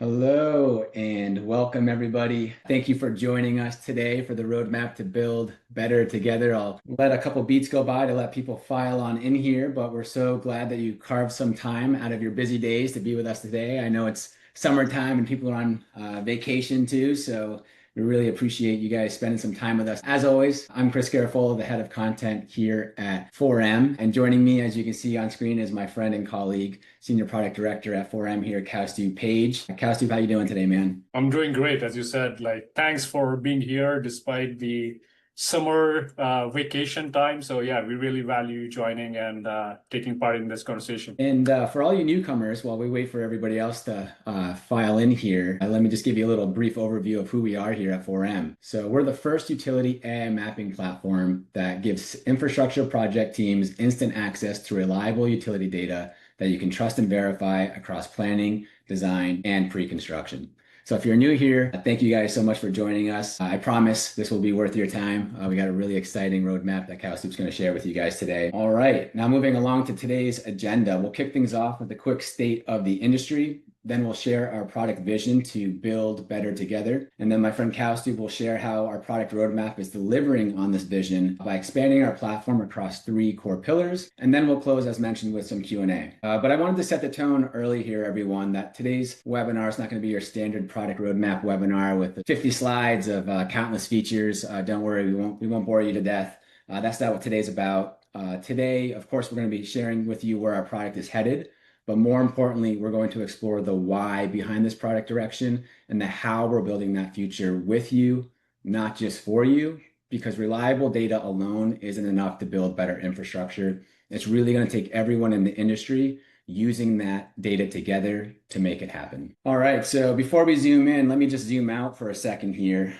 Hello and welcome everybody. Thank you for joining us today for the roadmap to build better together. I'll let a couple beats go by to let people file on in here, but we're so glad that you carved some time out of your busy days to be with us today. I know it's summertime and people are on vacation too, so we really appreciate you guys spending some time with us. As always, I'm Chris Garofolo, the head of content here at 4M. And joining me, as you can see on screen, is my friend and colleague, Senior Product Director at 4M here, Kaustuv Page. Kaustuv, how you doing today, man? I'm doing great. As you said, thanks for being here despite the summer vacation time. So yeah, we really value you joining and taking part in this conversation. And for all you newcomers, while we wait for everybody else to file in here, let me just give you a little brief overview of who we are here at 4M. So we're the first utility AI mapping platform that gives infrastructure project teams instant access to reliable utility data that you can trust and verify across planning, design, and pre-construction. So if you're new here, thank you guys so much for joining us. I promise this will be worth your time. We got a really exciting roadmap that Kaustub's going to share with you guys today. All right, now moving along to today's agenda, we'll kick things off with a quick state of the industry. Then we'll share our product vision to build better together. And then my friend Kaustub will share how our product roadmap is delivering on this vision by expanding our platform across 3 core pillars. And then we'll close, as mentioned, with some Q&A. But I wanted to set the tone early here, everyone, that today's webinar is not going to be your standard product roadmap webinar with 50 slides of countless features. Don't worry, we won't bore you to death. That's not what today's about. Today, of course, we're going to be sharing with you where our product is headed. But more importantly, we're going to explore the why behind this product direction and the how we're building that future with you, not just for you, because reliable data alone isn't enough to build better infrastructure. It's really going to take everyone in the industry using that data together to make it happen. All right, so before we zoom in, let me just zoom out for a second here.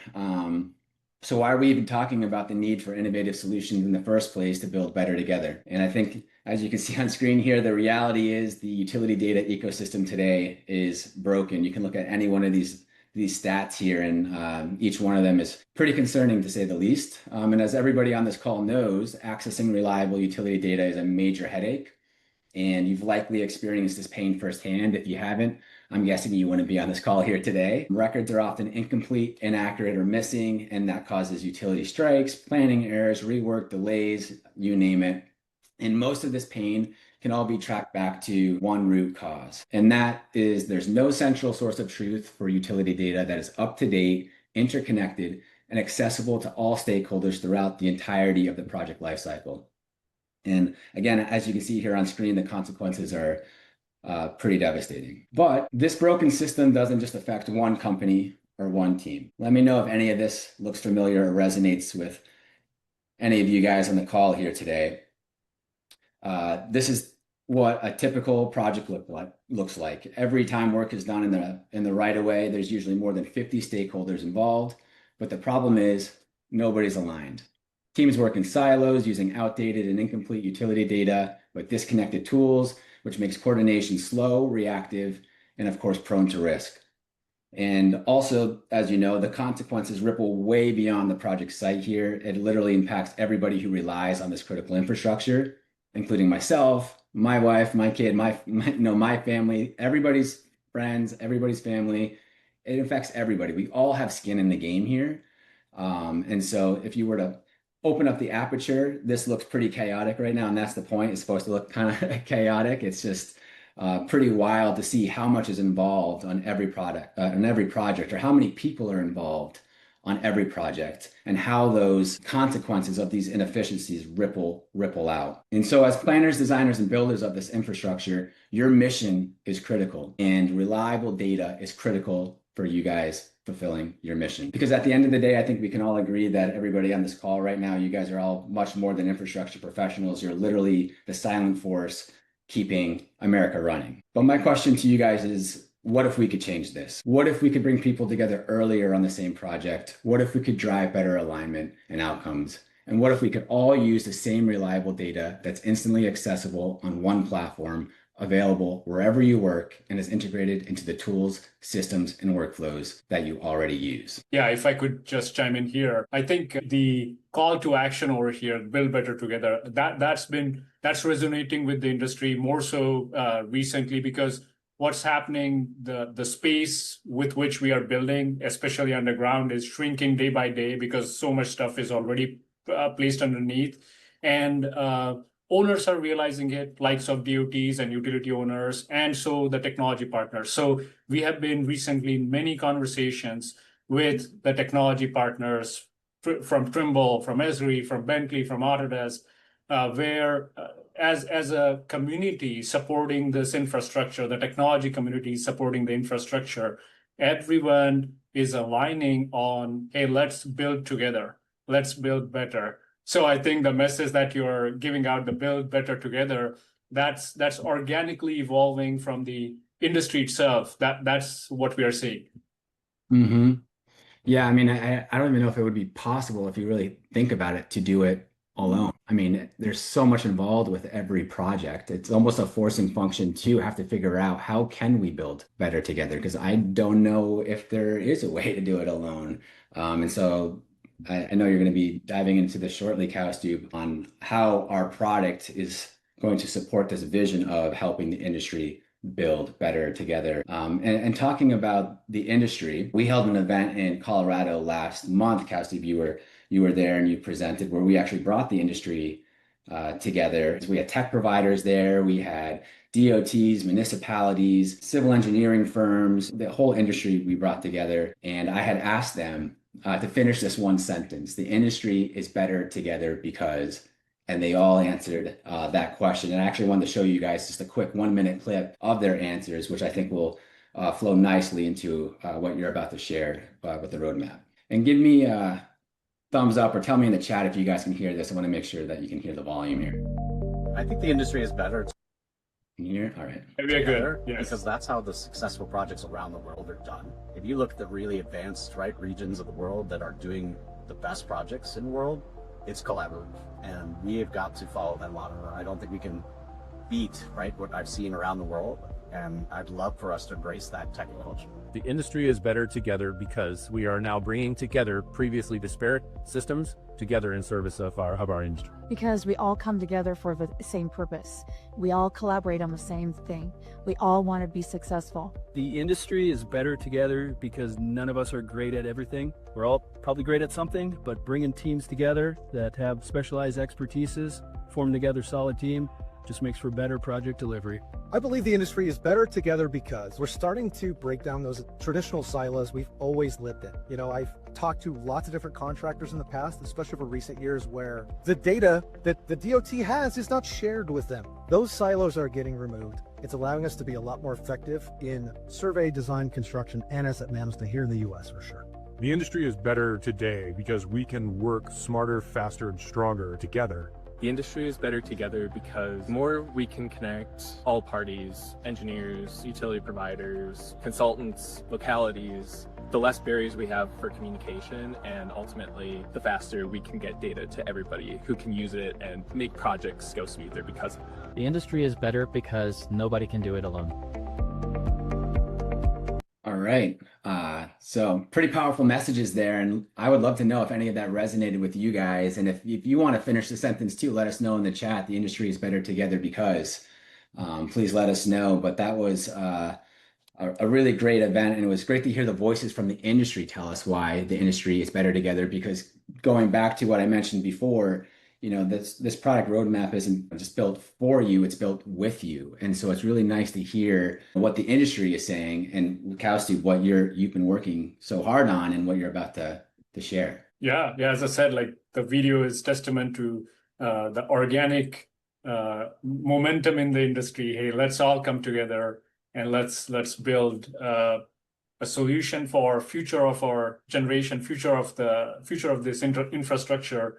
So why are we even talking about the need for innovative solutions in the first place to build better together? And I think, as you can see on screen here, the reality is the utility data ecosystem today is broken. You can look at any one of these stats here, and each one of them is pretty concerning to say the least. And as everybody on this call knows, accessing reliable utility data is a major headache. And you've likely experienced this pain firsthand. If you haven't, I'm guessing you wouldn't be on this call here today. Records are often incomplete, inaccurate, or missing, and that causes utility strikes, planning errors, rework delays, you name it. And most of this pain can all be tracked back to one root cause. And that is there's no central source of truth for utility data that is up to date, interconnected, and accessible to all stakeholders throughout the entirety of the project lifecycle. And again, as you can see here on screen, the consequences are pretty devastating. But this broken system doesn't just affect one company or one team. Let me know if any of this looks familiar or resonates with any of you guys on the call here today. This is what a typical project looks like. Every time work is done in the right of way, there's usually more than 50 stakeholders involved. But the problem is nobody's aligned. Teams work in silos using outdated and incomplete utility data with disconnected tools, which makes coordination slow, reactive, and of course, prone to risk. And also, as you know, the consequences ripple way beyond the project site here. It literally impacts everybody who relies on this critical infrastructure, including myself, my wife, my kid, my family, everybody's friends, everybody's family. It affects everybody. We all have skin in the game here. And so if you were to open up the aperture, this looks pretty chaotic right now, and that's the point. It's supposed to look kind of chaotic. It's just pretty wild to see how much is involved on every project, or how many people are involved on every project, and how those consequences of these inefficiencies ripple out. And so as planners, designers, and builders of this infrastructure, your mission is critical, and reliable data is critical for you guys fulfilling your mission. Because at the end of the day, I think we can all agree that everybody on this call right now, you guys are all much more than infrastructure professionals. You're literally the silent force keeping America running. But my question to you guys is, what if we could change this? What if we could bring people together earlier on the same project? What if we could drive better alignment and outcomes? And what if we could all use the same reliable data that's instantly accessible on one platform, available wherever you work, and is integrated into the tools, systems, and workflows that you already use? Yeah, if I could just chime in here, I think the call to action over here, build better together, that's resonating with the industry more so recently, because what's happening, the space with which we are building, especially underground, is shrinking day by day because so much stuff is already placed underneath. And owners are realizing it, likes of DOTs and utility owners, and so the technology partners. So we have been recently in many conversations with the technology partners from Trimble, from Esri, from Bentley, from Autodesk, where as a community supporting this infrastructure, the technology community supporting the infrastructure, everyone is aligning on, hey, let's build together, let's build better. So I think the message that you're giving out, the build better together, that's organically evolving from the industry itself. That's what we are seeing. Hmm. Yeah, I mean, I don't even know if it would be possible if you really think about it to do it alone. I mean, there's so much involved with every project. It's almost a forcing function to have to figure out how can we build better together, because I don't know if there is a way to do it alone. And so I know you're going to be diving into this shortly, Cowstube, on how our product is going to support this vision of helping the industry build better together. And talking about the industry, we held an event in Colorado last month. Cowsteve, you were there and you presented, where we actually brought the industry together. So we had tech providers there, we had DOTs, municipalities, civil engineering firms, the whole industry we brought together. And I had asked them to finish this one sentence: the industry is better together because. And they all answered that question. And I actually wanted to show you guys just a quick 1 minute clip of their answers, which I think will flow nicely into what you're about to share with the roadmap. And give me a thumbs up or tell me in the chat if you guys can hear this. I want to make sure that you can hear the volume here. I think the industry is better. Can you hear it? All right. Very good. Yes. Because that's how the successful projects around the world are done. If you look at the really advanced regions of the world that are doing the best projects in the world, it's collaborative, and we have got to follow that model. I don't think we can beat what I've seen around the world, and I'd love for us to embrace that technology. The industry is better together because we are now bringing together previously disparate systems together in service of our industry. Because we all come together for the same purpose. We all collaborate on the same thing. We all want to be successful. The industry is better together because none of us are great at everything. We're all probably great at something, but bringing teams together that have specialized expertises, form together solid team, just makes for better project delivery. I believe the industry is better together because we're starting to break down those traditional silos we've always lived in. You know, I've talked to lots of different contractors in the past, especially for recent years, where the data that the DOT has is not shared with them. Those silos are getting removed. It's allowing us to be a lot more effective in survey, design, construction, and asset management here in the US for sure. The industry is better today because we can work smarter, faster, and stronger together. The industry is better together because the more we can connect all parties, engineers, utility providers, consultants, localities, the less barriers we have for communication, and ultimately the faster we can get data to everybody who can use it and make projects go smoother because of it. The industry is better because nobody can do it alone. All right. So pretty powerful messages there. And I would love to know if any of that resonated with you guys. And if you want to finish the sentence too, let us know in the chat. The industry is better together because please let us know. But that was a really great event. And it was great to hear the voices from the industry tell us why the industry is better together. Because going back to what I mentioned before, you know, this product roadmap isn't just built for you, it's built with you. And so it's really nice to hear what the industry is saying, and Kaustu, what you've been working so hard on and what you're about to share. Yeah, as I said, like the video is testament to the organic momentum in the industry. Hey, let's all come together and let's build a solution for future of our generation, future of this infrastructure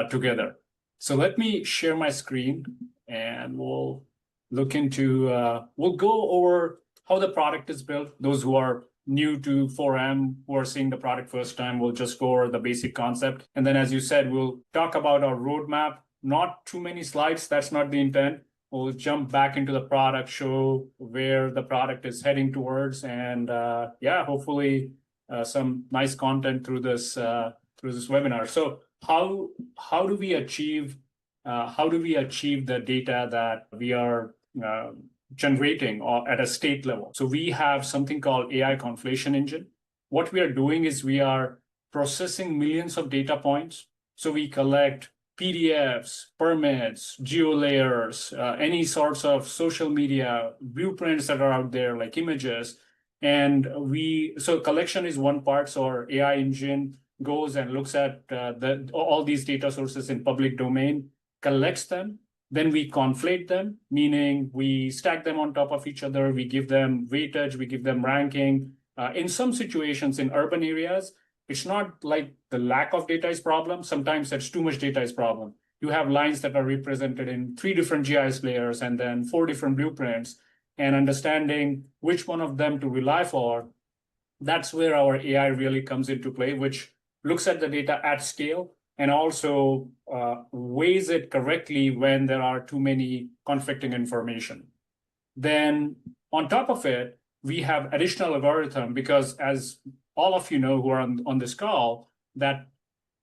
together. So let me share my screen and we'll look into, we'll go over how the product is built. Those who are new to 4M, who are seeing the product first time, we'll just go over the basic concept. And then, as you said, we'll talk about our roadmap. Not too many slides, that's not the intent. We'll jump back into the product, show where the product is heading towards, and hopefully some nice content through this webinar. So how do we achieve the data that we are generating or at a state level. So we have something called AI Conflation Engine. What we are doing is we are processing millions of data points. So we collect PDFs, permits, geo layers, any sorts of social media blueprints that are out there, like images. And so collection is one part. So our AI engine goes and looks at all these data sources in public domain, collects them, then we conflate them, meaning we stack them on top of each other, we give them weightage, we give them ranking. In some situations in urban areas, it's not like the lack of data is problem. Sometimes it's too much data is problem. You have lines that are represented in 3 different GIS layers and then 4 different blueprints, and understanding which one of them to rely for. That's where our AI really comes into play, which looks at the data at scale and also weighs it correctly when there are too many conflicting information. Then on top of it, we have additional algorithm, because as all of you know who are on this call, that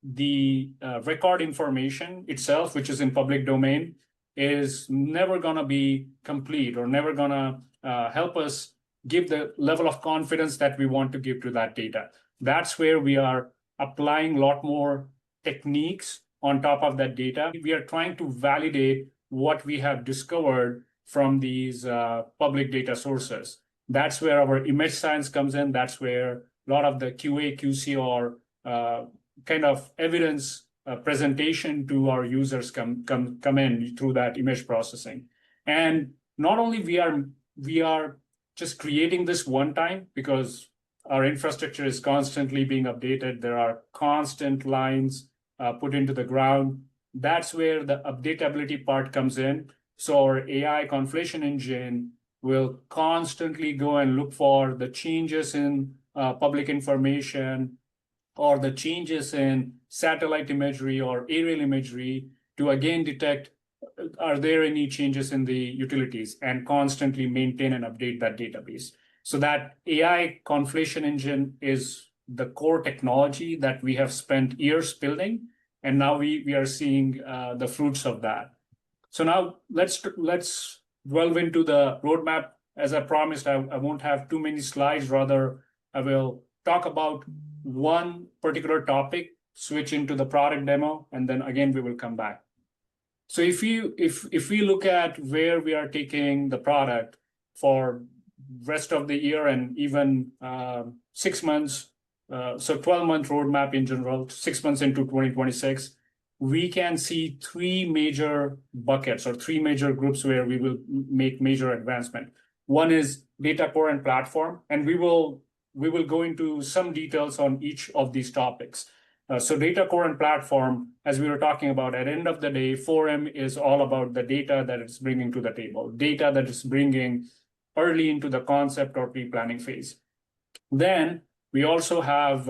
the record information itself, which is in public domain, is never going to be complete or never going to help us give the level of confidence that we want to give to that data. That's where we are applying a lot more techniques on top of that data. We are trying to validate what we have discovered from these public data sources. That's where our image science comes in. That's where a lot of the QA, QC, or kind of evidence presentation to our users come in through that image processing. And not only we are just creating this one time, because our infrastructure is constantly being updated. There are constant lines put into the ground. That's where the updatability part comes in. So our AI Conflation Engine will constantly go and look for the changes in public information or the changes in satellite imagery or aerial imagery to again detect, are there any changes in the utilities, and constantly maintain and update that database. So that AI Conflation Engine is the core technology that we have spent years building, and now we are seeing the fruits of that. So now let's delve into the roadmap. As I promised, I won't have too many slides. Rather, I will talk about one particular topic, switch into the product demo, and then again we will come back. So if we look at where we are taking the product for rest of the year and even 6 months, so 12-month roadmap in general, 6 months into 2026, we can see 3 major buckets or 3 major groups where we will make major advancement. One is data core and platform, and we will go into some details on each of these topics. So data core and platform, as we were talking about, at the end of the day, 4M is all about the data that it's bringing to the table, data that it's bringing early into the concept or pre-planning phase. Then we also have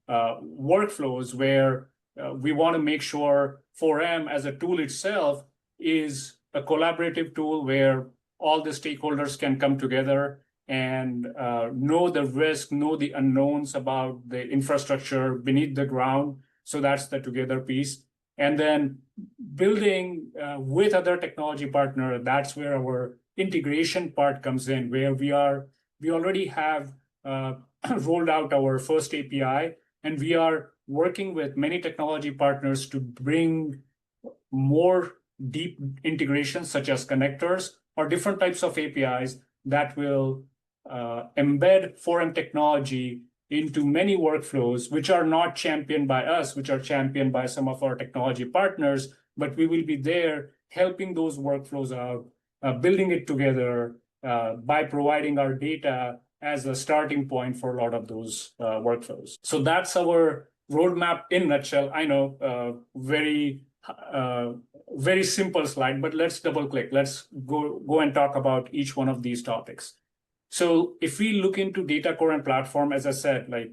workflows where we want to make sure 4M as a tool itself is a collaborative tool where all the stakeholders can come together and know the risk, know the unknowns about the infrastructure beneath the ground. So that's the together piece. And then building with other technology partner, that's where our integration part comes in, where we already have rolled out our first API, and we are working with many technology partners to bring more deep integrations, such as connectors or different types of APIs that will embed 4M technology into many workflows, which are not championed by us, which are championed by some of our technology partners, but we will be there helping those workflows out, building it together by providing our data as a starting point for a lot of those workflows. So that's our roadmap in a nutshell. I know, very simple slide, but let's double click. Let's go and talk about each one of these topics. So if we look into data core and platform, as I said, like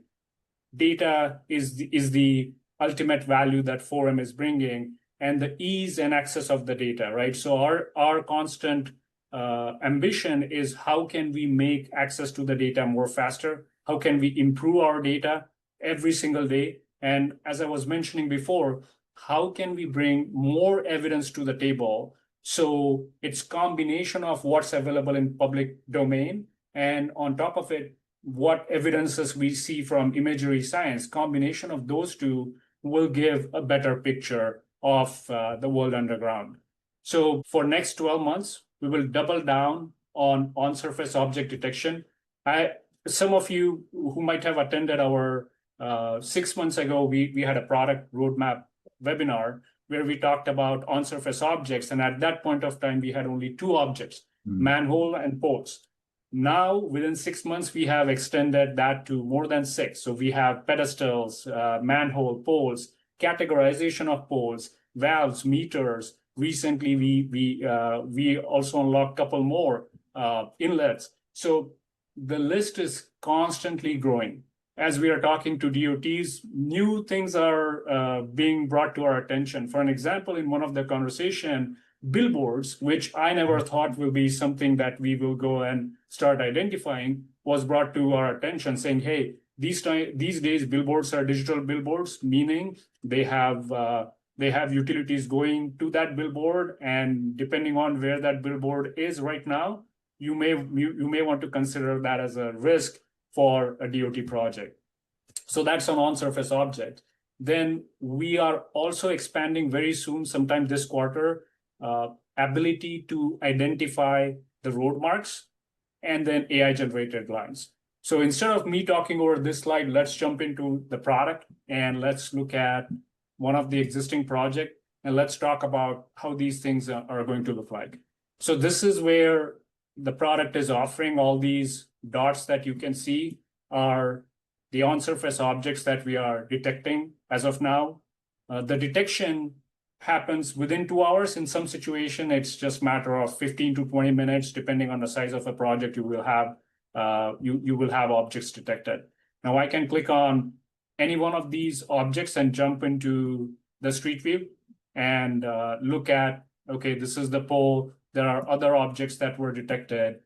data is the ultimate value that 4M is bringing, and the ease and access of the data, right? So our constant ambition is how can we make access to the data more faster? How can we improve our data every single day? And as I was mentioning before, how can we bring more evidence to the table So it's combination of what's available in public domain, and on top of it, what evidences we see from imagery science. Combination of those two will give a better picture of the world underground. So for next 12 months, we will double down on surface object detection. Some of you who might have attended our 6 months ago, we had a product roadmap webinar where we talked about on-surface objects. And at that point of time, we had only two objects, manhole and poles. Now, within 6 months, we have extended that to more than six. So we have pedestals, manhole, poles, categorization of poles, valves, meters. Recently, we also unlocked a couple more inlets. So the list is constantly growing. As we are talking to DOTs, new things are being brought to our attention. For an example, in one of the conversation, billboards, which I never thought will be something that we will go and start identifying, was brought to our attention saying, hey, these days billboards are digital billboards, meaning they have utilities going to that billboard, and depending on where that billboard is right now, you may want to consider that as a risk for a DOT project. So that's an on-surface object. Then we are also expanding very soon, sometime this quarter, ability to identify the road marks and then AI-generated lines. So instead of me talking over this slide, let's jump into the product and let's look at one of the existing projects and let's talk about how these things are going to look like. So this is where the product is offering. All these dots that you can see are the on-surface objects that we are detecting as of now. The detection happens within 2 hours. In some situation, it's just a matter of 15 to 20 minutes, depending on the size of a project. You will have objects detected. Now I can click on any one of these objects and jump into the street view and look at, okay, this is the pole. There are other objects that were detected.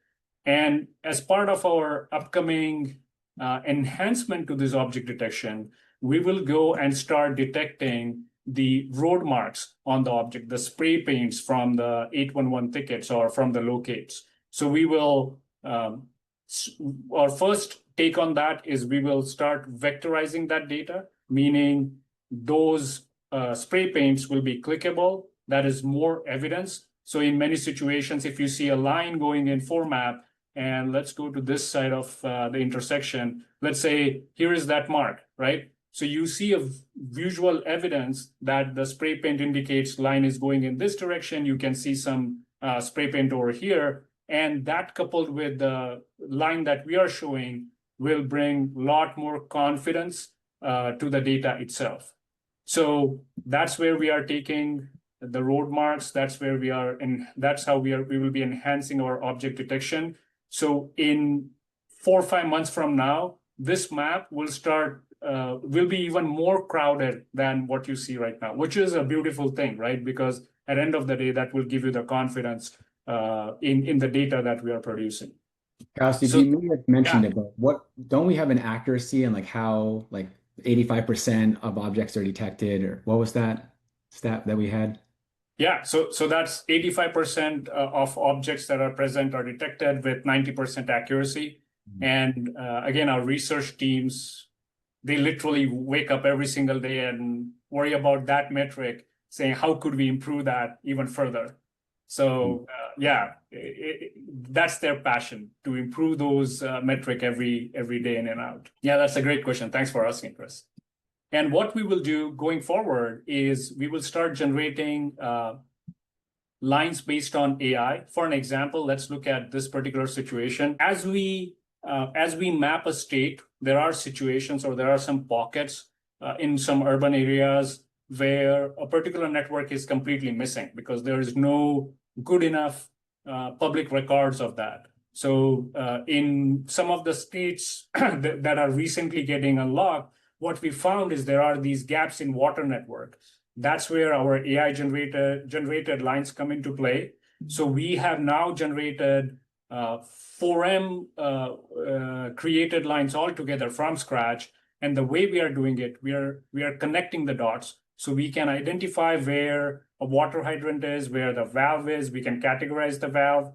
And as part of our upcoming enhancement to this object detection, we will go and start detecting the road marks on the object, the spray paints from the 811 tickets or from the locates. So we will, our first take on that is we will start vectorizing that data, meaning those spray paints will be clickable. That is more evidence. So in many situations, if you see a line going in format, and let's go to this side of the intersection, let's say here is that mark, right? So you see a visual evidence that the spray paint indicates line is going in this direction. You can see some spray paint over here. And that coupled with the line that we are showing will bring a lot more confidence to the data itself. So that's where we are taking the road marks. That's where we are, and that's how we will be enhancing our object detection. So in 4 or 5 months from now, this map will be even more crowded than what you see right now, which is a beautiful thing, right? Because at the end of the day, that will give you the confidence in the data that we are producing. Kelsey, you may have mentioned it, but don't we have an accuracy in like how like 85% of objects are detected, or what was that stat that we had? Yeah, so that's 85% of objects that are present are detected with 90% accuracy. And again, our research teams, they literally wake up every single day and worry about that metric, saying, how could we improve that even further? So that's their passion, to improve those metric every day in and out. Yeah, that's a great question. Thanks for asking, Chris. And what we will do going forward is we will start generating lines based on AI. For an example, let's look at this particular situation. As we map a state, there are situations or there are some pockets in some urban areas where a particular network is completely missing because there is no good enough public records of that. So in some of the states that are recently getting unlocked, what we found is there are these gaps in water network. That's where our AI generated lines come into play. So we have now generated 4M created lines altogether from scratch. And the way we are doing it, we are connecting the dots. So we can identify where a water hydrant is, where the valve is. We can categorize the valve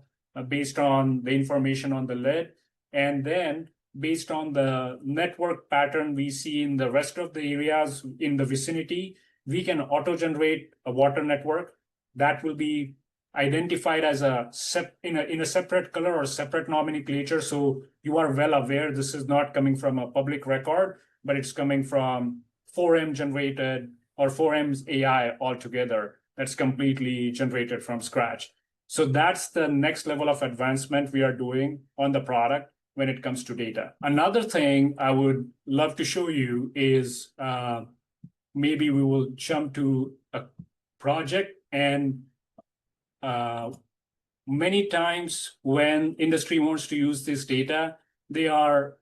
based on the information on the lid. And then based on the network pattern we see in the rest of the areas in the vicinity, we can auto-generate a water network that will be identified as in a separate color or separate nomenclature. So you are well aware this is not coming from a public record, but it's coming from 4M generated or 4M's AI altogether. That's completely generated from scratch. So that's the next level of advancement we are doing on the product when it comes to data. Another thing I would love to show you is maybe we will jump to a project, and many times when industry wants to use this data, they are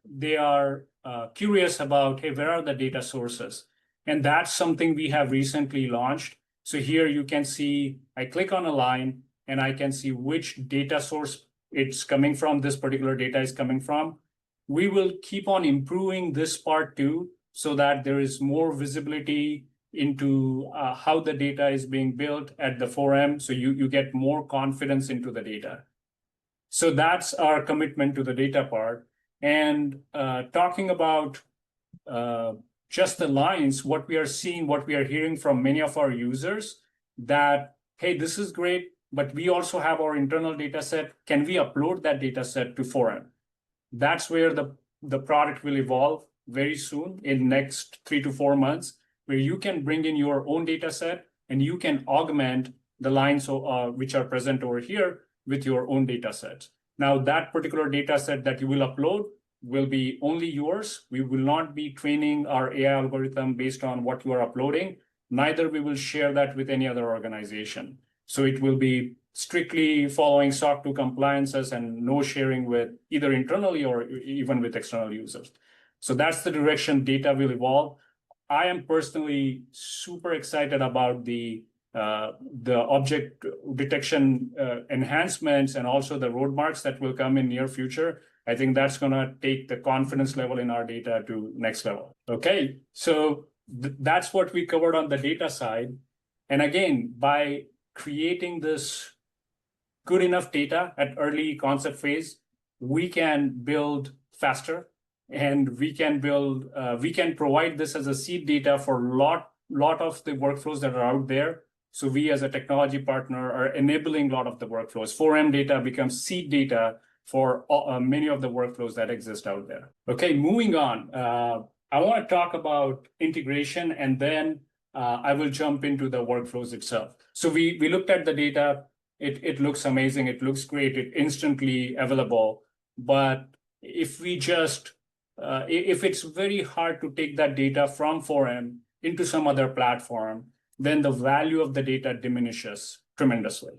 curious about, hey, where are the data sources? And that's something we have recently launched. So here you can see, I click on a line and I can see which data source it's coming from, this particular data is coming from. We will keep on improving this part too, so that there is more visibility into how the data is being built at the 4M, so you get more confidence into the data. So that's our commitment to the data part. And talking about just the lines, what we are seeing, what we are hearing from many of our users, that, hey, this is great, but we also have our internal data set. Can we upload that data set to 4M? That's where the product will evolve very soon in next 3 to 4 months, where you can bring in your own data set and you can augment the lines which are present over here with your own data sets. Now, that particular data set that you will upload will be only yours. We will not be training our AI algorithm based on what you are uploading. Neither we will share that with any other organization. So it will be strictly following SOC 2 compliances and no sharing with either internally or even with external users. So that's the direction data will evolve. I am personally super excited about the object detection enhancements and also the roadmarks that will come in near future. I think that's going to take the confidence level in our data to next level. Okay, so that's what we covered on the data side. And again, by creating this good enough data at early concept phase, we can build faster, and we can provide this as a seed data for lot of the workflows that are out there. So we as a technology partner are enabling a lot of the workflows. 4M data becomes seed data for many of the workflows that exist out there. Okay, moving on. I want to talk about integration, and then I will jump into the workflows itself. So we looked at the data. It looks amazing. It looks great. It's instantly available. But if we just if it's very hard to take that data from 4M into some other platform, then the value of the data diminishes tremendously.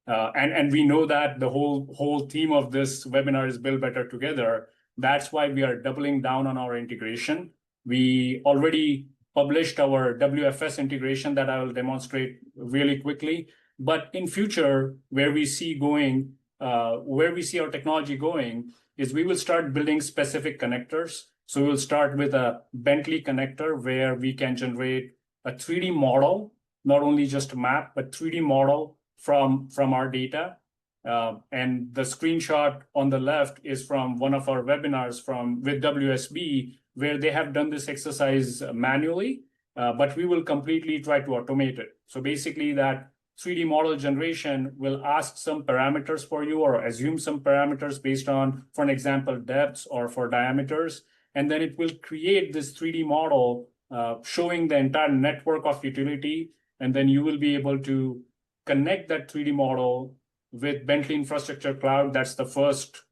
And we know that the whole theme of this webinar is Build Better Together. That's why we are doubling down on our integration. We already published our WFS integration that I will demonstrate really quickly. But in future, where we see our technology going, is we will start building specific connectors. So we'll start with a Bentley connector where we can generate a 3D model, not only just a map, but 3D model from our data. And the screenshot on the left is from one of our webinars with WSB, where they have done this exercise manually, but we will completely try to automate it. So basically that 3D model generation will ask some parameters for you or assume some parameters based on, for an example, depths or for diameters. And then it will create this 3D model showing the entire network of utility. And then you will be able to connect that 3D model with Bentley Infrastructure Cloud. That's the first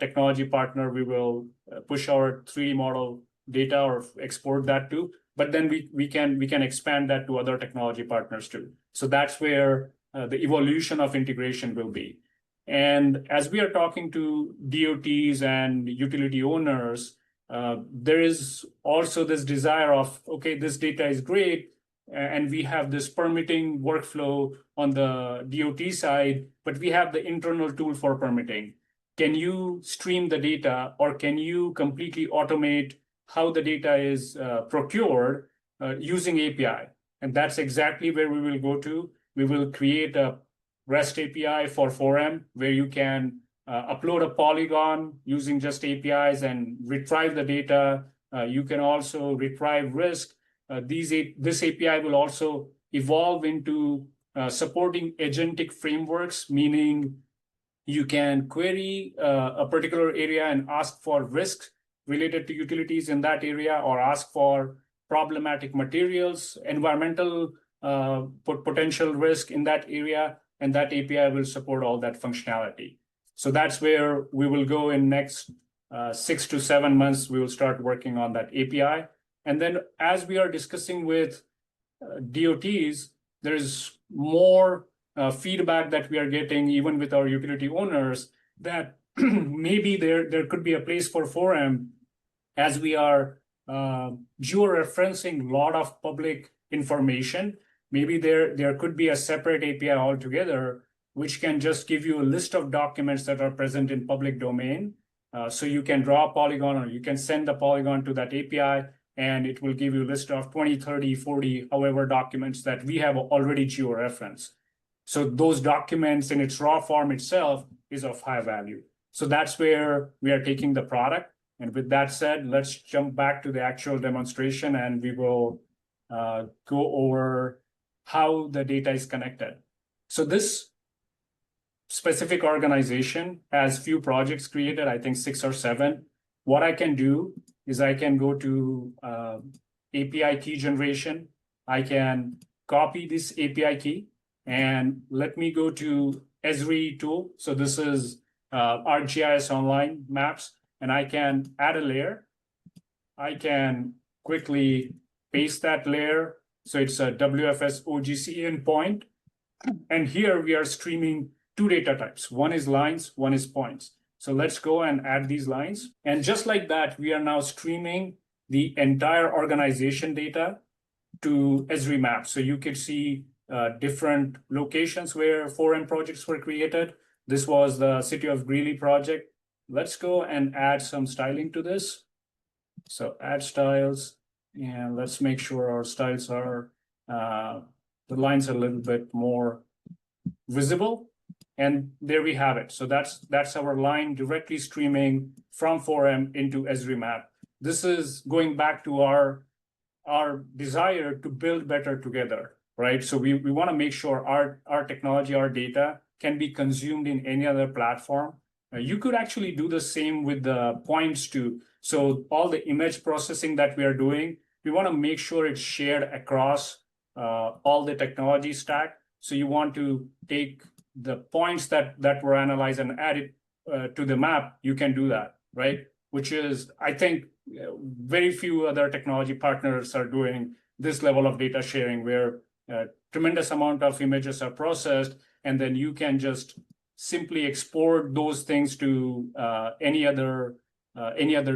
technology partner we will push our 3D model data or export that to. But then we can expand that to other technology partners too. So that's where the evolution of integration will be. And as we are talking to DOTs and utility owners, there is also this desire of, okay, this data is great, and we have this permitting workflow on the DOT side, but we have the internal tool for permitting. Can you stream the data, or can you completely automate how the data is procured using API? And that's exactly where we will go to. We will create a REST API for 4M where you can upload a polygon using just APIs and retrieve the data. You can also retrieve risk. This API will also evolve into supporting agentic frameworks, meaning you can query a particular area and ask for risks related to utilities in that area, or ask for problematic materials, environmental potential risk in that area, and that API will support all that functionality. So that's where we will go in next 6 to 7 months. We will start working on that API. And then as we are discussing with DOTs, there's more feedback that we are getting even with our utility owners that maybe there could be a place for 4M as we are georeferencing a lot of public information. Maybe there could be a separate API altogether, which can just give you a list of documents that are present in public domain. So you can draw a polygon, or you can send the polygon to that API, and it will give you a list of 20, 30, 40, however documents that we have already georeferenced. So those documents in its raw form itself is of high value. So that's where we are taking the product. And with that said, let's jump back to the actual demonstration, and we will go over how the data is connected. So this specific organization has few projects created, I think 6 or 7. What I can do is I can go to API key generation. I can copy this API key, and let me go to Esri tool. So this is ArcGIS Online Maps, and I can add a layer. I can quickly paste that layer. So it's a WFS OGC endpoint. And here we are streaming 2 data types. One is lines, one is points. So let's go and add these lines. And just like that, we are now streaming the entire organization data to Esri Maps. So you could see different locations where 4M projects were created. This was the City of Greeley project. Let's go and add some styling to this. So add styles, and let's make sure our styles are, the lines are a little bit more visible. And there we have it. So that's our line directly streaming from 4M into Esri Map. This is going back to our desire to build better together, right? So we want to make sure our technology, our data can be consumed in any other platform. You could actually do the same with the points too. So all the image processing that we are doing, we want to make sure it's shared across all the technology stack. So you want to take the points that were analyzed and add it to the map. You can do that, right? Which is, I think, very few other technology partners are doing this level of data sharing, where a tremendous amount of images are processed, and then you can just simply export those things to any other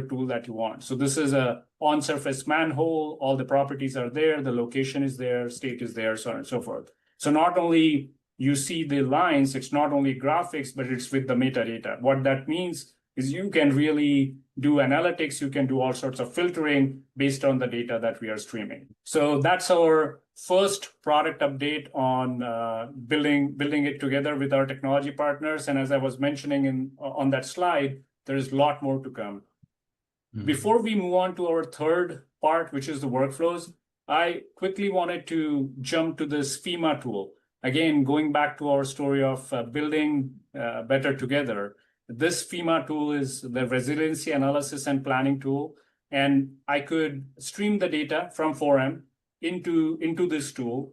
tool that you want. So this is a on-surface manhole. All the properties are there. The location is there. State is there, so on and so forth. So not only you see the lines, it's not only graphics, but it's with the metadata. What that means is you can really do analytics. You can do all sorts of filtering based on the data that we are streaming. So that's our first product update on building it together with our technology partners. And as I was mentioning on that slide, there is a lot more to come. Mm-hmm. Before we move on to our third part, which is the workflows, I quickly wanted to jump to this FEMA tool. Again, going back to our story of building better together, this FEMA tool is the resiliency analysis and planning tool. And I could stream the data from 4M into this tool.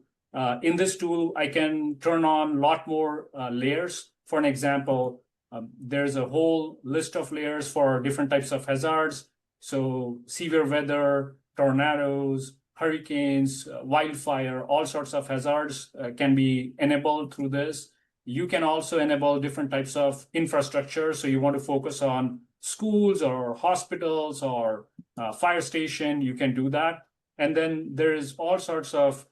In this tool, I can turn on a lot more layers. For an example, there's a whole list of layers for different types of hazards. So severe weather, tornadoes, hurricanes, wildfire, all sorts of hazards can be enabled through this. You can also enable different types of infrastructure. So you want to focus on schools or hospitals or fire station, you can do that. And then there is all sorts of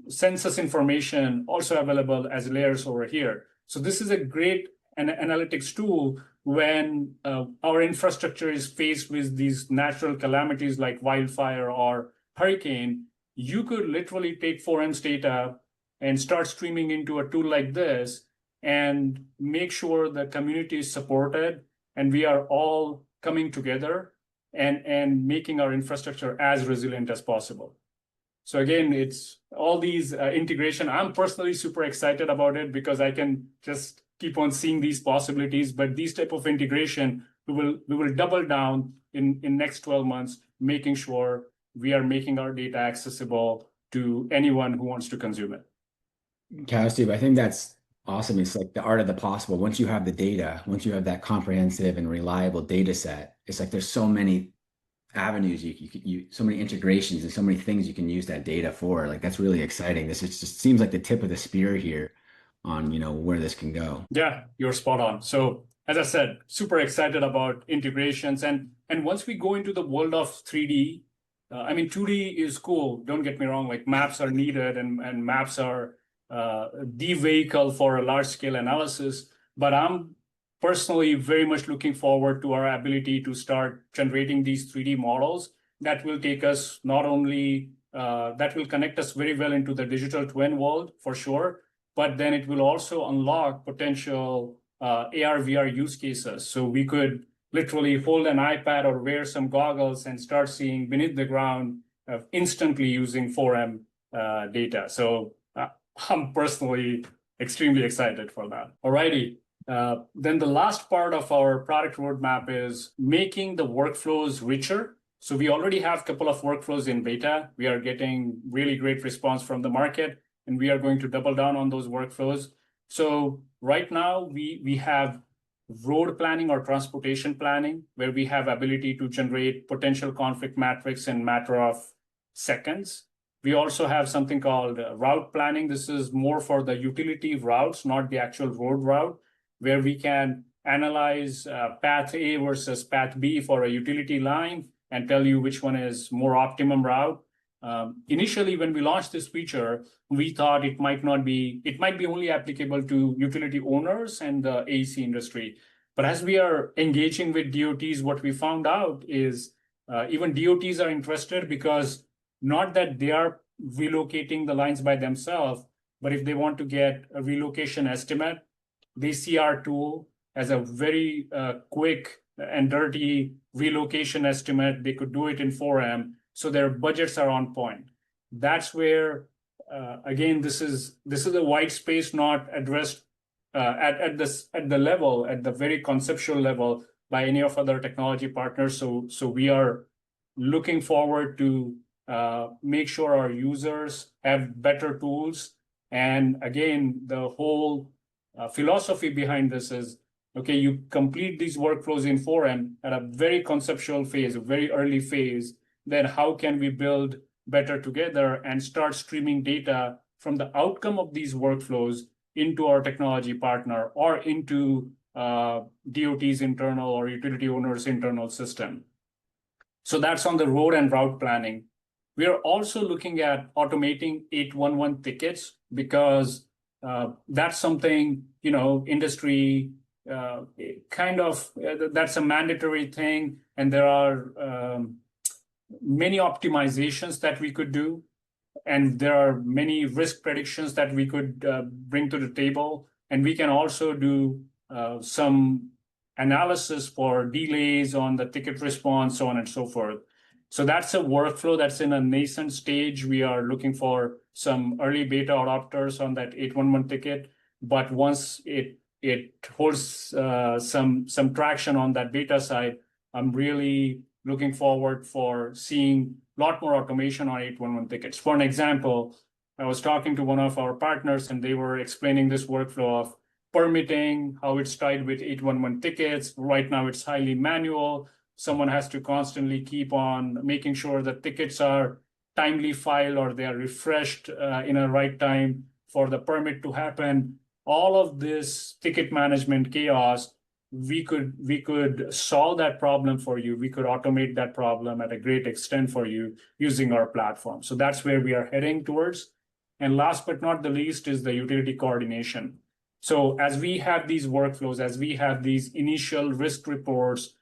census information also available as layers over here. So this is a great analytics tool when our infrastructure is faced with these natural calamities like wildfire or hurricane. you could literally take 4M's data and start streaming into a tool like this and make sure the community is supported and we are all coming together and making our infrastructure as resilient as possible. So again, it's all these integration. I'm personally super excited about it because I can just keep on seeing these possibilities. But these type of integration, we will double down in next 12 months, making sure we are making our data accessible to anyone who wants to consume it. Steve, I think that's awesome. It's like the art of the possible. Once you have the data, once you have that comprehensive and reliable data set, it's like there's so many avenues so many integrations and so many things you can use that data for. Like that's really exciting. This just seems like the tip of the spear here on where this can go. Yeah, you're spot on. So as I said, super excited about integrations and once we go into the world of 3D, I mean 2D is cool. Don't get me wrong. Like maps are needed and maps are the vehicle for a large scale analysis. But I'm personally very much looking forward to our ability to start generating these 3D models that will take us not only, that will connect us very well into the digital twin world for sure, but then it will also unlock potential AR, VR use cases. So we could literally hold an iPad or wear some goggles and start seeing beneath the ground instantly using 4M data. So I'm personally extremely excited for that. Alrighty. Then the last part of our product roadmap is making the workflows richer. So we already have a couple of workflows in beta. We are getting really great response from the market, and we are going to double down on those workflows. So right now we have road planning or transportation planning, where we have ability to generate potential conflict matrix in matter of seconds. We also have something called route planning. This is more for the utility routes, not the actual road route, where we can analyze path A versus path B for a utility line and tell you which one is more optimum route. Initially, when we launched this feature, we thought it might be only applicable to utility owners and the AEC industry. But as we are engaging with DOTs, what we found out is even DOTs are interested because not that they are relocating the lines by themselves, but if they want to get a relocation estimate, they see our tool as a very quick and dirty relocation estimate. They could do it in 4M, so their budgets are on point. That's where, again, this is a white space not addressed at the very conceptual level by any of other technology partners. So we are looking forward to make sure our users have better tools. And again, the whole philosophy behind this is, okay, you complete these workflows in 4M at a very conceptual phase, a very early phase, then how can we build better together and start streaming data from the outcome of these workflows into our technology partner or into DOT's internal or utility owner's internal system. So that's on the road and route planning. We are also looking at automating 811 tickets because that's something, industry that's a mandatory thing. And there are many optimizations that we could do. And there are many risk predictions that we could bring to the table. And we can also do some analysis for delays on the ticket response, so on and so forth. So that's a workflow that's in a nascent stage. We are looking for some early beta adopters on that 811 ticket. But once it holds some traction on that beta side, I'm really looking forward for seeing a lot more automation on 811 tickets. For an example, I was talking to one of our partners and they were explaining this workflow of permitting, how it's tied with 811 tickets. Right now it's highly manual. Someone has to constantly keep on making sure that tickets are timely filed or they are refreshed in a right time for the permit to happen. All of this ticket management chaos, we could solve that problem for you. We could automate that problem at a great extent for you using our platform. So that's where we are heading towards. And last but not the least is the utility coordination. So as we have these workflows, as we have these initial risk reports,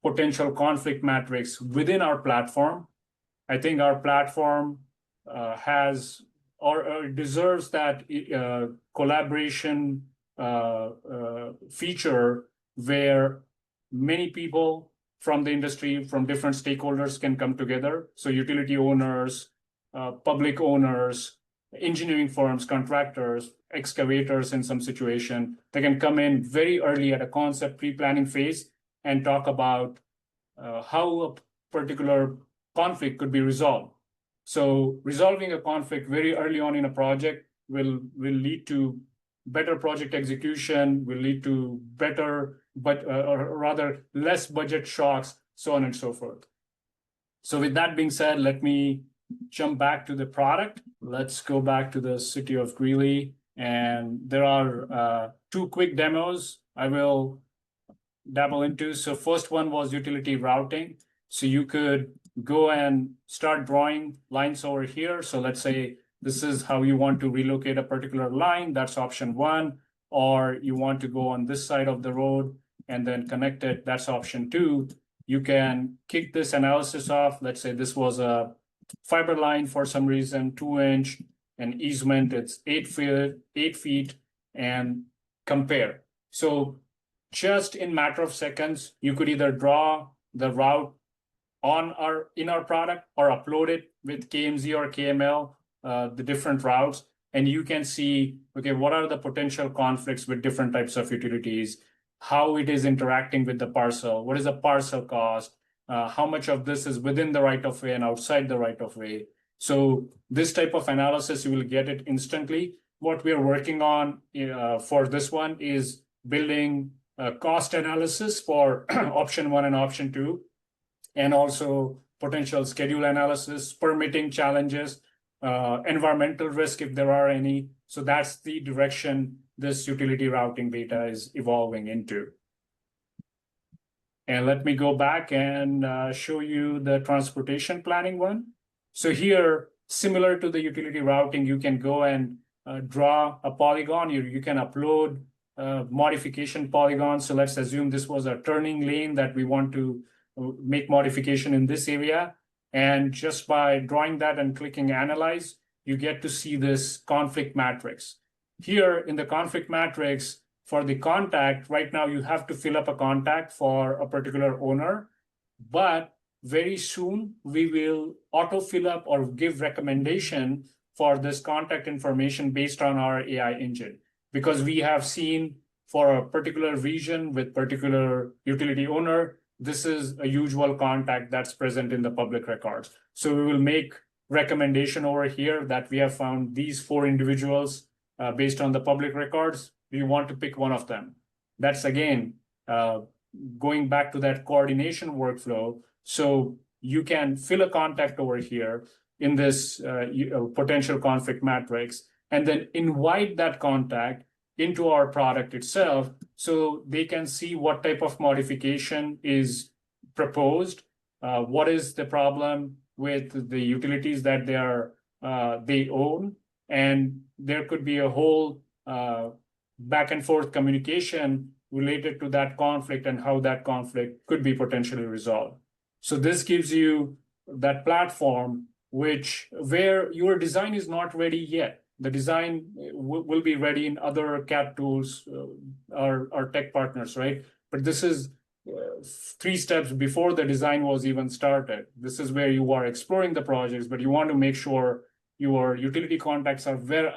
potential conflict matrix within our platform, I think our platform has or deserves that collaboration feature where many people from the industry, from different stakeholders can come together. So utility owners, public owners, engineering firms, contractors, excavators in some situation, they can come in very early at a concept pre-planning phase and talk about how a particular conflict could be resolved. So resolving a conflict very early on in a project will lead to better project execution, will lead to better, but or rather less budget shocks, so on and so forth. So with that being said, let me jump back to the product. Let's go back to the city of Greeley. And there are two quick demos I will dabble into. So first one was utility routing. So you could go and start drawing lines over here. So let's say this is how you want to relocate a particular line. That's option one. Or you want to go on this side of the road and then connect it. That's option two. You can kick this analysis off. Let's say this was a fiber line for some reason, 2-inch, and easement, it's 8 feet, and compare. So just in matter of seconds, you could either draw the route in our product or upload it with KMZ or KML, the different routes, and you can see, okay, what are the potential conflicts with different types of utilities, how it is interacting with the parcel, what is the parcel cost, how much of this is within the right of way and outside the right of way. So this type of analysis, you will get it instantly. What we are working on for this one is building a cost analysis for option one and option two, and also potential schedule analysis, permitting challenges, environmental risk if there are any. So that's the direction this utility routing beta is evolving into. And let me go back and show you the transportation planning one. So here, similar to the utility routing, you can go and draw a polygon. You can upload modification polygons. So let's assume this was a turning lane that we want to make modification in this area. And just by drawing that and clicking analyze, you get to see this conflict matrix. Here in the conflict matrix, for the contact, right now you have to fill up a contact for a particular owner, but very soon we will auto fill up or give recommendation for this contact information based on our AI engine. Because we have seen for a particular region with particular utility owner, this is a usual contact that's present in the public records. So we will make recommendation over here that we have found these 4 individuals based on the public records. We want to pick one of them. That's again, going back to that coordination workflow. So you can fill a contact over here in this potential conflict matrix, and then invite that contact into our product itself so they can see what type of modification is proposed, what is the problem with the utilities that they own, and there could be a whole back and forth communication related to that conflict and how that conflict could be potentially resolved. So this gives you that platform where your design is not ready yet. The design will be ready in other CAD tools, our tech partners, right? But this is 3 steps before the design was even started. This is where you are exploring the projects, but you want to make sure your utility contacts are well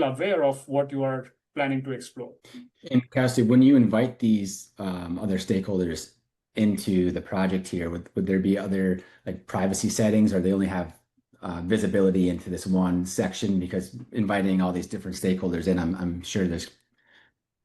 aware of what you are planning to explore. And Cassidy, when you invite these other stakeholders into the project here, would there be other like privacy settings, or they only have visibility into this one section? Because inviting all these different stakeholders in, I'm sure there's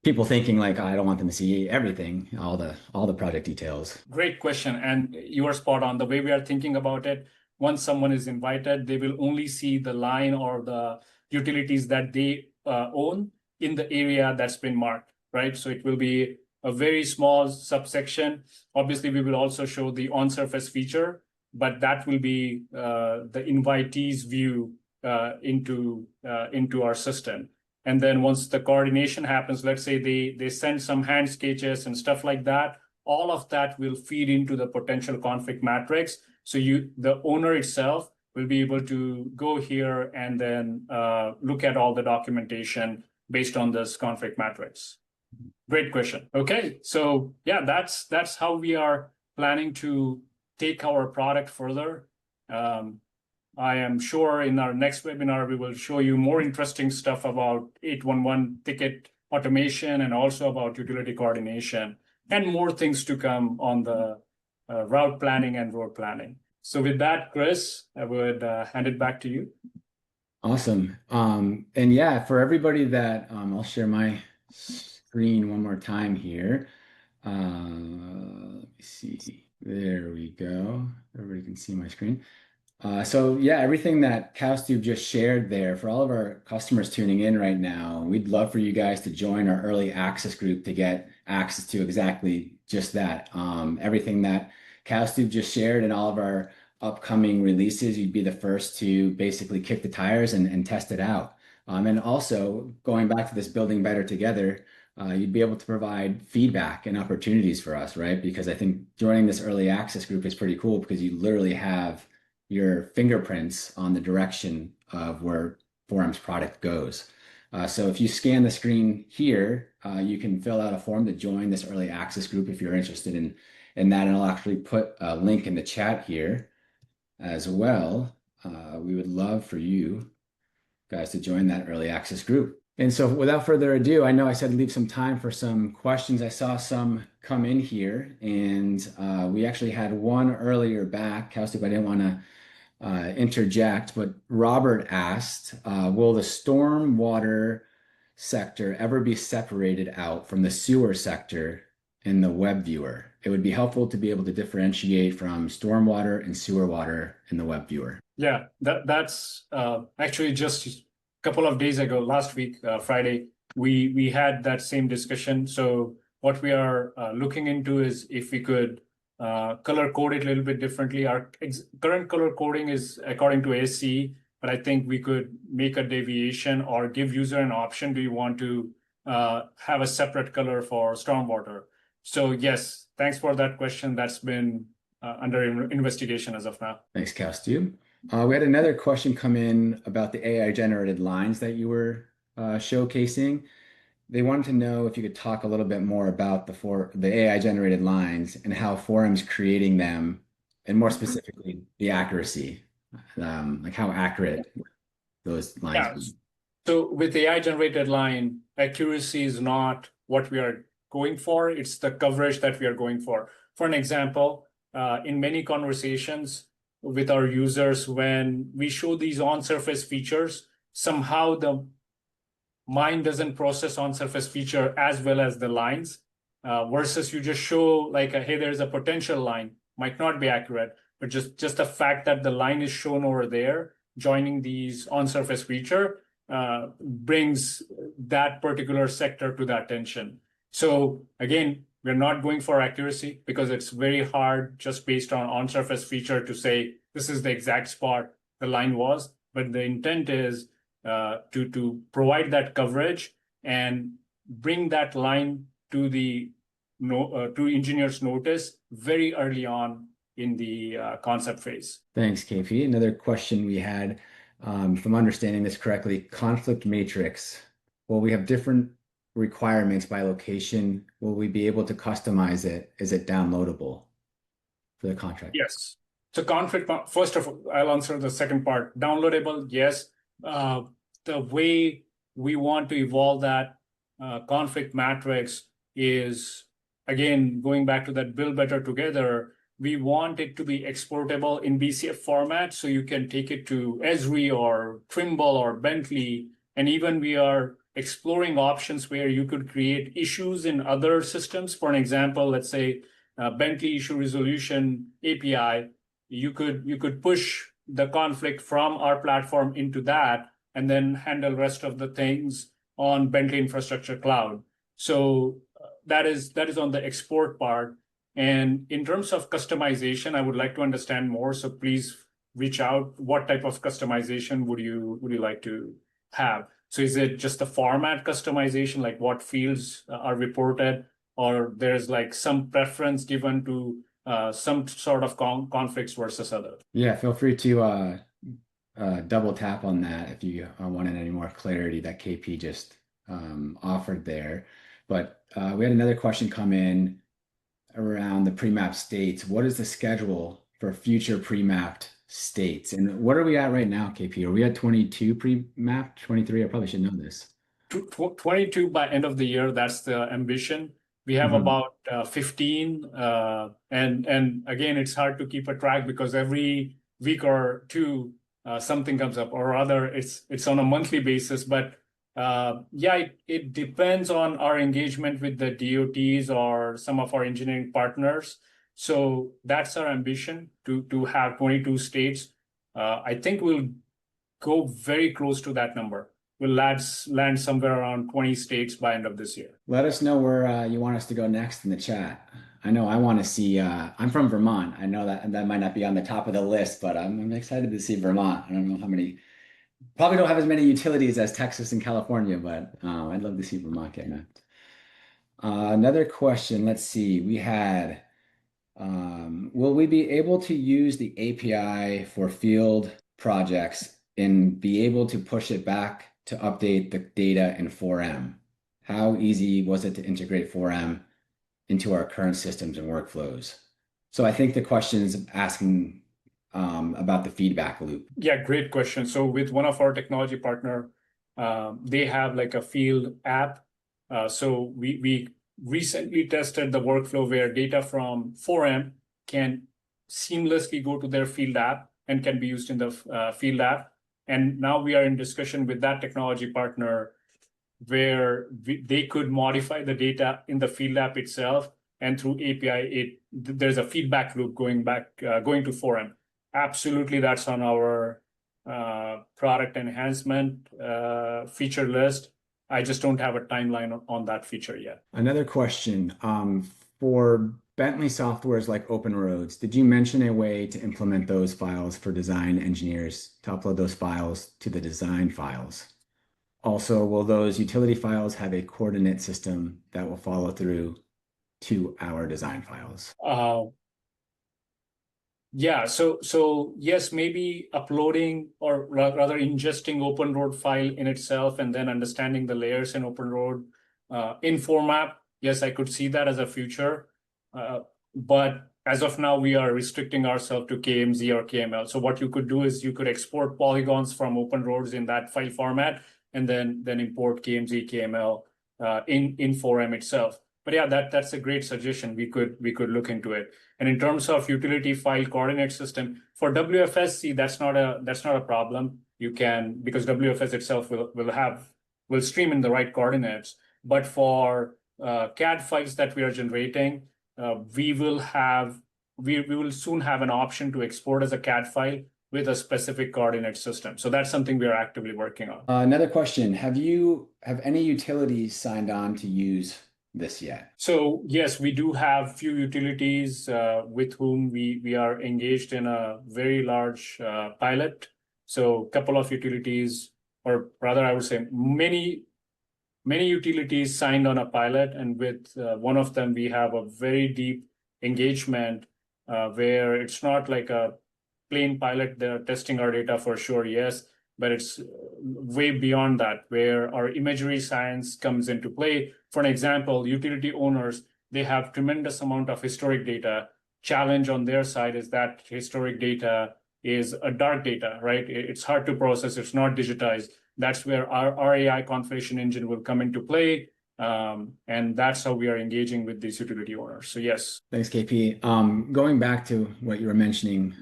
people thinking like, I don't want them to see everything, all the project details. Great question, and you are spot on. The way we are thinking about it, once someone is invited, they will only see the line or the utilities that they own in the area that's been marked, right? So it will be a very small subsection. Obviously, we will also show the on-surface feature, but that will be the invitee's view into our system. And then once the coordination happens, let's say they send some hand sketches and stuff like that, all of that will feed into the potential conflict matrix. So the owner itself will be able to go here and then look at all the documentation based on this conflict matrix. Great question. Okay, so yeah, that's how we are planning to take our product further. I am sure in our next webinar, we will show you more interesting stuff about 811 ticket automation and also about utility coordination and more things to come on the route planning and road planning. So with that, Chris, I would hand it back to you. Awesome. And yeah, for everybody that I'll share my screen one more time here. Let me see. There we go. Everybody can see my screen. So yeah, everything that Cowstube just shared there for all of our customers tuning in right now, we'd love for you guys to join our early access group to get access to exactly just that. Everything that Cowstube just shared and all of our upcoming releases, you'd be the first to basically kick the tires and test it out. And also going back to this building better together, you'd be able to provide feedback and opportunities for us, right? Because I think joining this early access group is pretty cool because you literally have your fingerprints on the direction of where 4M's product goes. So if you scan the screen here, you can fill out a form to join this early access group if you're interested in that. And I'll actually put a link in the chat here as well. We would love for you guys to join that early access group. And so without further ado, I know I said leave some time for some questions. I saw some come in here, and we actually had one earlier back. Cowstube, I didn't want to interject, but Robert asked, will the stormwater sector ever be separated out from the sewer sector in the web viewer? It would be helpful to be able to differentiate from stormwater and sewer water in the web viewer. Yeah, that's actually just couple of days ago, last week, Friday, we had that same discussion. So what we are looking into is if we could color code it a little bit differently. Our current color coding is according to ASCE, but I think we could make a deviation or give user an option. Do you want to have a separate color for stormwater? So yes, thanks for that question. That's been under investigation as of now. Thanks, Cowstube. We had another question come in about the AI generated lines that you were showcasing. They wanted to know if you could talk a little bit more about the AI generated lines and how 4M's creating them, and more specifically, the accuracy, like how accurate those lines. Yeah. So with AI generated line, accuracy is not what we are going for. It's the coverage that we are going for. For an example, in many conversations with our users, when we show these on-surface features, somehow the mind doesn't process on-surface feature as well as the lines, versus you just show like, hey, there's a potential line, might not be accurate, but just the fact that the line is shown over there, joining these on-surface feature, brings that particular sector to the attention. So again, we're not going for accuracy because it's very hard just based on surface feature to say this is the exact spot the line was. But the intent is to provide that coverage and bring that line to the to engineers' notice very early on in the concept phase. Thanks, KP. Another question we had, if I'm understanding this correctly, conflict matrix. Will we have different requirements by location? Will we be able to customize it? Is it downloadable for the contract? Yes. So conflict, first of all, I'll answer the second part. Downloadable, yes. The way we want to evolve that conflict matrix is, again, going back to that build better together, we want it to be exportable in BCF format, so you can take it to Esri or Trimble or Bentley. And even we are exploring options where you could create issues in other systems. For an example, let's say Bentley issue resolution API, you could push the conflict from our platform into that and then handle rest of the things on Bentley Infrastructure Cloud. So that is on the export part. And in terms of customization, I would like to understand more. So please reach out. What type of customization would you like to have? So is it just the format customization, like what fields are reported, or there's like some preference given to some sort of conflicts versus other? Yeah, feel free to double tap on that if you wanted any more clarity that KP just offered there. But we had another question come in around the pre-map states. What is the schedule for future pre-mapped states? And what are we at right now, KP? Are we at 22 pre-mapped, 23? I probably should know this. 22 by end of the year, that's the ambition. We have about 15, and again, it's hard to keep a track because every week or two something comes up, or rather, it's on a monthly basis. But yeah, it depends on our engagement with the DOTs or some of our engineering partners. So that's our ambition to have 22 states. I think we'll go very close to that number. We'll land somewhere around 20 states by end of this year. Let us know where you want us to go next in the chat. I know I want to see, I'm from Vermont. I know that might not be on the top of the list, but I'm excited to see Vermont. I don't know how many, probably don't have as many utilities as Texas and California, but I'd love to see Vermont get mapped. Another question, let's see, we had, will we be able to use the API for field projects and be able to push it back to update the data in 4M? How easy was it to integrate 4M into our current systems and workflows? So I think the question is asking about the feedback loop. Yeah, great question. So with one of our technology partner, they have like a field app. So we recently tested the workflow where data from 4M can seamlessly go to their field app and can be used in the field app. And now we are in discussion with that technology partner where they could modify the data in the field app itself, and through API, there's a feedback loop going to 4M. Absolutely, that's on our product enhancement feature list. I just don't have a timeline on that feature yet. Another question, for Bentley softwares like Open Roads, did you mention a way to implement those files for design engineers to upload those files to the design files? Also, will those utility files have a coordinate system that will follow through to our design files? Yeah, so yes, maybe uploading or rather ingesting Open Road file in itself and then understanding the layers in Open Road in format. Yes, I could see that as a future. But as of now, we are restricting ourselves to KMZ or KML. So what you could do is you could export polygons from Open Roads in that file format and then import KMZ, KML in 4M itself. But yeah, that's a great suggestion. We could look into it. And in terms of utility file coordinate system for WFS, that's not a problem. You can, because WFS itself will stream in the right coordinates. But for CAD files that we are generating, we will soon have an option to export as a CAD file with a specific coordinate system. So that's something we are actively working on. Another question, have any utilities signed on to use this yet? So yes, we do have few utilities with whom we are engaged in a very large pilot. So a couple of utilities, or rather I would say many utilities signed on a pilot, and with one of them we have a very deep engagement where it's not like a plain pilot. They're testing our data for sure, yes, but it's way beyond that, where our imagery science comes into play. For an example, utility owners, they have tremendous amount of historic data. Challenge on their side is that historic data is a dark data, right? It's hard to process, it's not digitized. That's where our AI Conflation Engine will come into play. And that's how we are engaging with these utility owners. So yes. Thanks, KP. Going back to what you were mentioning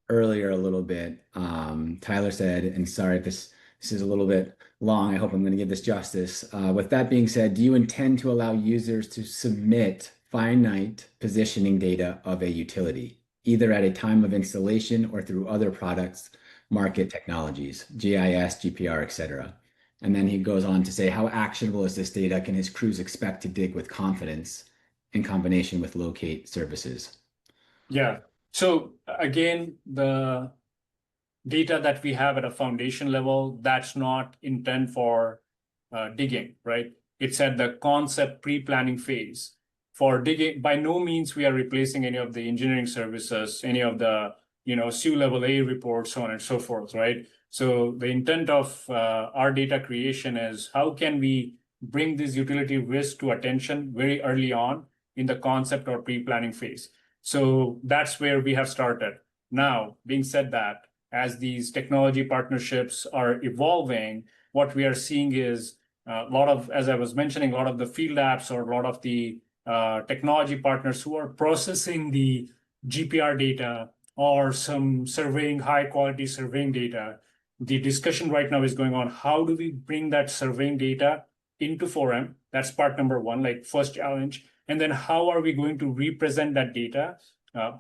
earlier a little bit, Tyler said, and sorry if this is a little bit long, I hope I'm going to give this justice. With that being said, do you intend to allow users to submit finite positioning data of a utility, either at a time of installation or through other products, market technologies, GIS, GPR, etc.? And then he goes on to say, how actionable is this data? Can his crews expect to dig with confidence in combination with locate services? Yeah. So again, the data that we have at a foundation level, that's not intent for digging, right? It's at the concept pre-planning phase. For digging, by no means we are replacing any of the engineering services, any of the SU level A reports, so on and so forth, right? So the intent of our data creation is how can we bring this utility risk to attention very early on in the concept or pre-planning phase. So that's where we have started. Now, being said that, as these technology partnerships are evolving, what we are seeing is a lot of, as I was mentioning, a lot of the field apps or a lot of the technology partners who are processing the GPR data or some surveying, high quality surveying data. The discussion right now is going on, how do we bring that surveying data into 4M? That's part number one, like first challenge. And then how are we going to represent that data?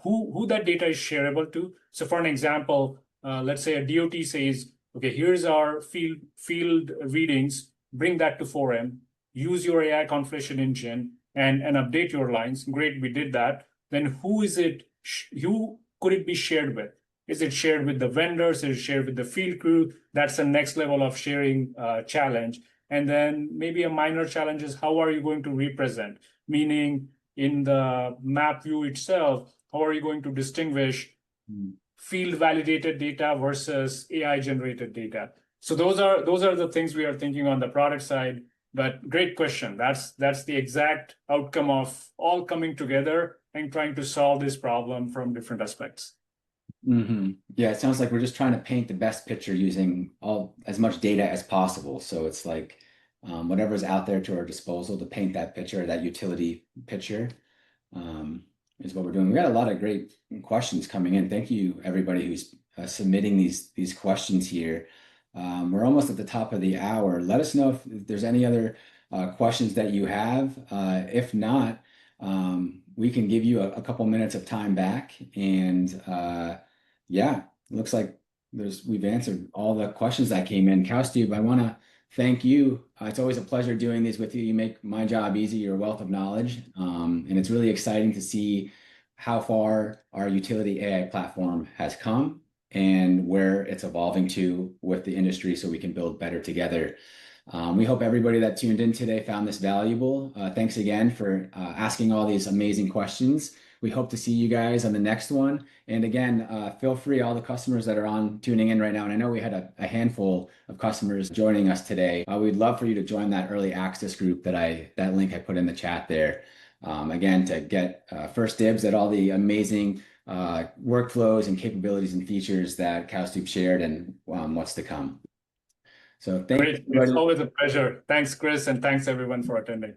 Who that data is shareable to? So for an example, let's say a DOT says, okay, here's our field readings, bring that to 4M, use your AI Conflation Engine and update your lines. Great, we did that. Then who could it be shared with? Is it shared with the vendors? Is it shared with the field crew? That's the next level of sharing challenge. And then maybe a minor challenge is how are you going to represent? Meaning in the map view itself, how are you going to distinguish field validated data versus AI generated data? So those are the things we are thinking on the product side. But great question. That's the exact outcome of all coming together and trying to solve this problem from different aspects. Yeah, it sounds like we're just trying to paint the best picture using as much data as possible. So it's like whatever's out there to our disposal to paint that picture, that utility picture, is what we're doing. We got a lot of great questions coming in. Thank you, everybody who's submitting these questions here. We're almost at the top of the hour. Let us know if there's any other questions that you have. If not, we can give you a couple minutes of time back. And yeah, looks like we've answered all the questions that came in. Kaustubh, I want to thank you. It's always a pleasure doing these with you. You make my job easy, your wealth of knowledge. And it's really exciting to see how far our utility AI platform has come and where it's evolving to with the industry so we can build better together. We hope everybody that tuned in today found this valuable. Thanks again for asking all these amazing questions. We hope to see you guys on the next one. And again, feel free, all the customers that are tuning in right now. And I know we had a handful of customers joining us today. We'd love for you to join that early access group that link I put in the chat there. Again, to get first dibs at all the amazing workflows and capabilities and features that Kaustubh shared and what's to come. So thank you. It's always a pleasure. Thanks, Chris, and thanks everyone for attending.